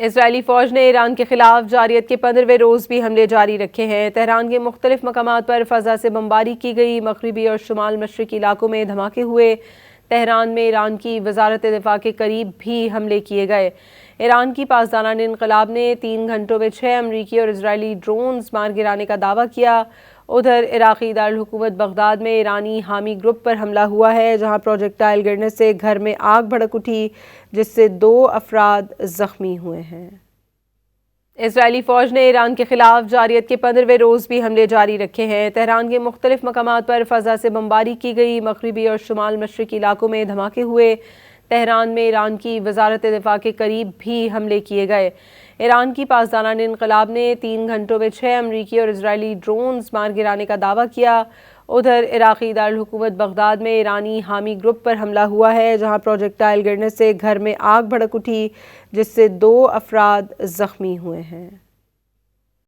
اسرائیلی فوج نے ایران کے خلاف جارحیت کے 15ویں روز بھی حملے جاری رکھے ہیں۔ تہران کے مختلف مقامات پر فضا سے بمباری کی گئی، مغربی اور شمال مشرقی علاقوں میں دھماکے ہوئے۔ تہران میں ایران کی وزارت دفاع کے قریب بھی حملے کیے گئے۔ ایران کی پاسداران انقلاب نے 3 گھنٹوں میں 6 امریکی اور اسرائیلی ڈرونز مار گرانے کا دعویٰ کیا۔ ادھر عراقی دارالحکومت بغداد میں ایرانی حامی گروپ پر حملہ ہوا ہے، جہاں پروجیکٹائل گرنے سے گھر میں آگ بھڑک اٹھی، جس سے 2 افراد زخمی ہوئے ہیں۔ اسرائیلی فوج نے ایران کے خلاف جارحیت کے 15ویں روز بھی حملے جاری رکھے ہیں۔ تہران کے مختلف مقامات پر فضا سے بمباری کی گئی، مغربی اور شمال مشرقی علاقوں میں دھماکے ہوئے۔ تہران میں ایران کی وزارت دفاع کے قریب بھی حملے کیے گئے۔ ایران کی پاسداران انقلاب نے 3 گھنٹوں میں 6 امریکی اور اسرائیلی ڈرونز مار گرانے کا دعویٰ کیا۔ ادھر عراقی دارالحکومت بغداد میں ایرانی حامی گروپ پر حملہ ہوا ہے، جہاں پروجیکٹائل گرنے سے گھر میں آگ بھڑک اٹھی، جس سے 2 افراد زخمی ہوئے ہیں۔